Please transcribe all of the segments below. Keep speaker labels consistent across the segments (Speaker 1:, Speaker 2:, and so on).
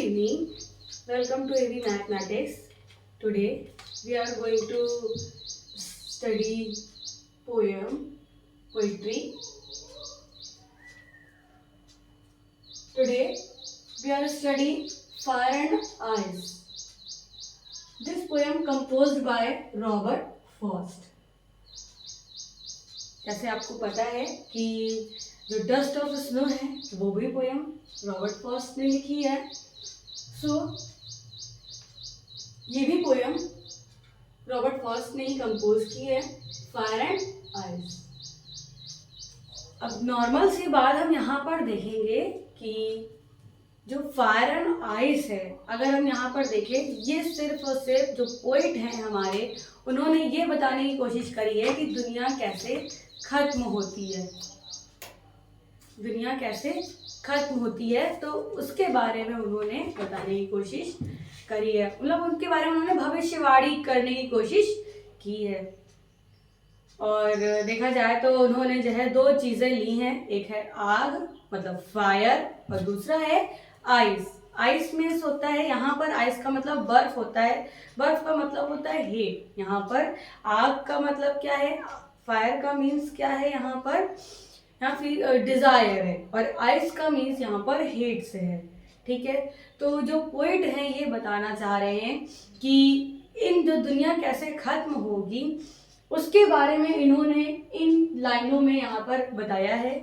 Speaker 1: evening. Welcome to AV Mathematics. Today we are going to study poetry. Today we are studying Fire and Ice. This poem composed by Robert Frost. जैसे आपको पता है कि जो dust of snow है वो भी poem Robert Frost ने लिखी है। ये भी पोयम रॉबर्ट फ्रॉस्ट ने ही कंपोज की है, फायर एंड आइस। अब नॉर्मल सी बात हम यहाँ पर देखेंगे कि जो फायर एंड आइस है, अगर हम यहाँ पर देखें, ये सिर्फ और सिर्फ जो पोइट हैं हमारे, उन्होंने ये बताने की कोशिश करी है कि दुनिया कैसे खत्म होती है, दुनिया कैसे खत्म होती है, तो उसके बारे में उन्होंने बताने की कोशिश करी है। मतलब उनके बारे में उन्होंने भविष्यवाणी करने की कोशिश की है। और देखा जाए तो उन्होंने जो है दो चीजें ली हैं, एक है आग मतलब फायर और दूसरा है आइस। आइस मीन्स होता है, यहाँ पर आइस का मतलब बर्फ होता है, बर्फ का मतलब होता है हीट। यहाँ पर आग का मतलब क्या है, फायर का मीन्स क्या है, यहाँ पर यहाँ फिर डिजायर है, और आइस का मीन्स यहाँ पर हीट से है। ठीक है, तो जो पोइट हैं ये बताना चाह रहे हैं कि इन जो दुनिया कैसे खत्म होगी उसके बारे में इन्होंने इन लाइनों में यहाँ पर बताया है।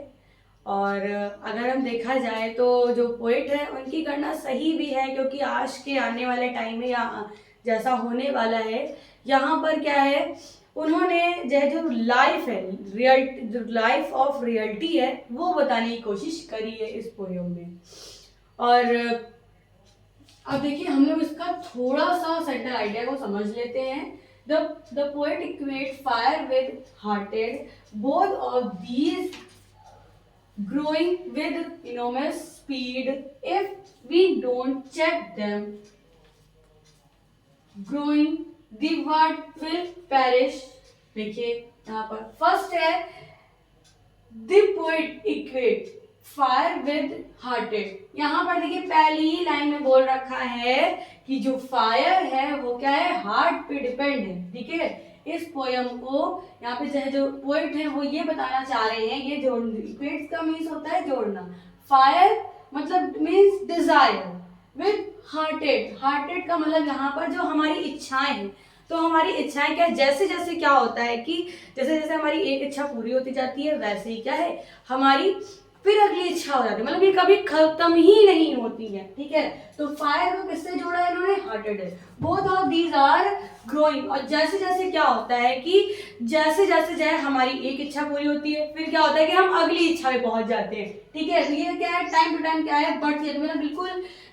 Speaker 1: और अगर हम देखा जाए तो जो पोइट है उनकी गणना सही भी है, क्योंकि आज के आने वाले टाइम में या जैसा होने वाला है, यहाँ पर क्या है, उन्होंने जो लाइफ है, जो लाइफ ऑफ रियलिटी है वो बताने की कोशिश करी है इस पोयम में। और अब देखिए हम लोग इसका थोड़ा सा सेंट्रल आइडिया को समझ लेते हैं। The poet equates fire with hearted, both of these growing with enormous speed. If we don't check them growing, the world will perish. देखिए यहाँ पर फर्स्ट है the poet equate fire with hearted. यहाँ पर देखिए पहली ही लाइन में बोल रखा है कि जो फायर है वो क्या है, हार्ट पे डिपेंड है। ठीक है, इस पोयम को यहाँ पे जो पोइट है वो ये बताना चाह रहे हैं, ये जोड़ना, इक्वेट का मीन्स होता है जोड़ना, फायर मतलब means desire with hearted, hearted का मतलब यहाँ पर जो हमारी इच्छाएं हैं, तो हमारी इच्छाएं क्या है, जैसे जैसे क्या होता है कि जैसे जैसे हमारी एक इच्छा पूरी होती जाती है वैसे ही क्या है, हमारी फिर अगली इच्छा हो जाती है, मतलब ये कभी खत्म ही नहीं होती है। ठीक है, तो फायर को किससे जोड़ा है इन्होंने, हार्टेड है। Both of these are growing, और जैसे जैसे क्या होता है कि जैसे जैसे जो है हमारी एक इच्छा पूरी होती है, फिर क्या होता है कि हम अगली इच्छा पे पहुंच जाते हैं। ठीक है, तो ये क्या है, टाइम टू टाइम क्या है, बढ़ती है, मतलब बिल्कुल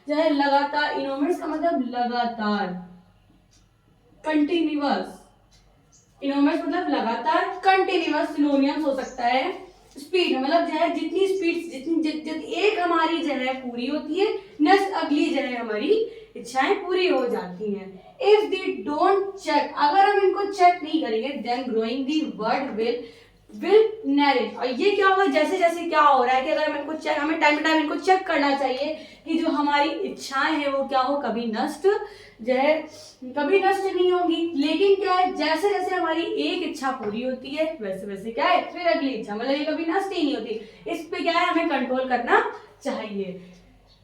Speaker 1: जो है लगातार, इनोमेंट्स का मतलब लगातार, कंटिन्यूअस, इनोमेंट्स मतलब लगातार, कंटिन्यूअस सिनोनिम्स हो सकता है स्पीड, मतलब जो है जितनी स्पीड, जितनी एक हमारी जो है पूरी होती है, नेक्स्ट अगली जो है हमारी इच्छाएं पूरी हो जाती हैं। इफ दे डोंट चेक, अगर हम इनको चेक नहीं करेंगे, then growing the word will narrate. और ये क्या होगा, जैसे जैसे क्या हो रहा है कि अगर हम इनको चेक, हमें टाइम टू टाइम इनको चेक करना चाहिए कि जो हमारी इच्छाएं हैं वो क्या हो, कभी नष्ट जो है कभी नष्ट नहीं होगी। लेकिन क्या है, जैसे जैसे हमारी एक इच्छा पूरी होती है वैसे वैसे क्या है फिर अगली इच्छा, मतलब ये कभी नष्ट ही नहीं होती। इस पे क्या है, हमें कंट्रोल करना चाहिए।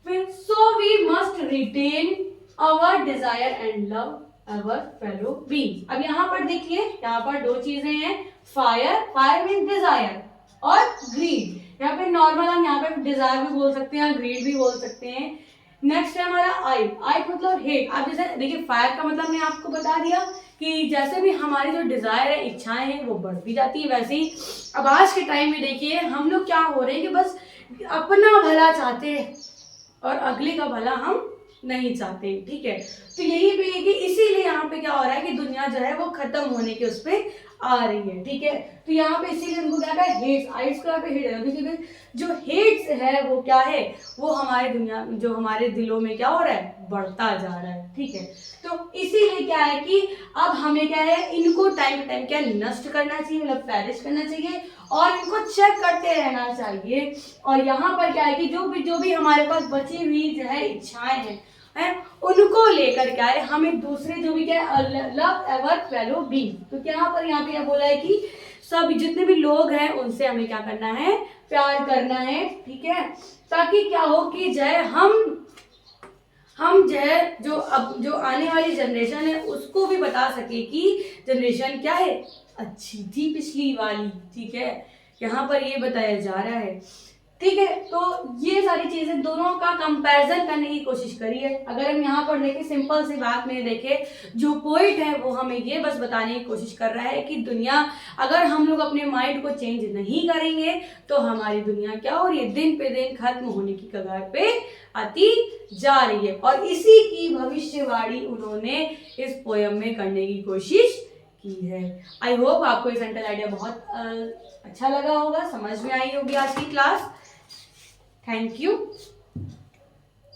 Speaker 1: फिर so we must retain our desire and love our fellow beings. अब यहाँ पर देखिए, यहाँ पर दो चीजें हैं, फायर, फायर मीन डिजायर, और ग्रीड। यहाँ पे नॉर्मल हम यहाँ पे डिजायर भी बोल सकते हैं, ग्रीड भी बोल सकते हैं। नेक्स्ट है हमारा आई, आई मतलब हेट। अब जैसे देखिए फायर का मतलब मैं आपको बता दिया कि जैसे भी हमारी जो डिजायर है, इच्छाएं हैं, वो बढ़ती जाती है, वैसे ही अब आज के टाइम में देखिए हम लोग क्या हो रहे हैं कि बस अपना भला चाहते हैं और अगले का भला हम नहीं चाहते। ठीक है, तो यही पे है कि इसीलिए यहाँ पे क्या हो रहा है कि दुनिया जो है वो खत्म होने के उस पे आ रही है। ठीक है, तो यहाँ पे इसीलिए उनको क्या है, हेट्स, आइट्स को यहाँ पे हेट है, क्योंकि जो हेट्स है वो क्या है, वो हमारे दुनिया, जो हमारे दिलों में क्या हो रहा है, बढ़ता जा रहा है। ठीक है, तो इसीलिए क्या है कि अब हमें क्या है, इनको टाइम टू टाइम क्या नष्ट करना चाहिए, मतलब पेरिश करना चाहिए, और इनको चेक करते रहना चाहिए। और यहाँ पर क्या है कि जो भी हमारे पास बची हुई जो है इच्छाएं हैं, है उनको लेकर क्या है, हमें दूसरे जो भी क्या है लव एवर फेलो बीइंग। तो क्या यहाँ पे बोला है कि सब जितने भी लोग हैं उनसे हमें क्या करना है, प्यार करना है, ठीक है, ताकि क्या हो कि जो है हम जो है जो आने वाली जनरेशन है उसको भी बता सके कि जनरेशन क्या है, अच्छी थी पिछली वाली, ठीक है, यहाँ पर ये बताया जा रहा है, ठीक है। तो ये सारी चीजें दोनों का कंपैरिजन करने की कोशिश करी है। अगर हम यहाँ पर देखें, सिंपल सी बात में देखें, जो पोइट है वो हमें ये बस बताने की कोशिश कर रहा है कि दुनिया, अगर हम लोग अपने माइंड को चेंज नहीं करेंगे तो हमारी दुनिया क्या हो रही है, दिन पे दिन खत्म होने की कगार पे आती जा रही है। और इसी की भविष्यवाणी उन्होंने इस पोयम में करने की कोशिश की है। आई होप आपको ये सेंटेंस आइडिया बहुत अच्छा लगा होगा, समझ में आई होगी आज की क्लास। Thank you.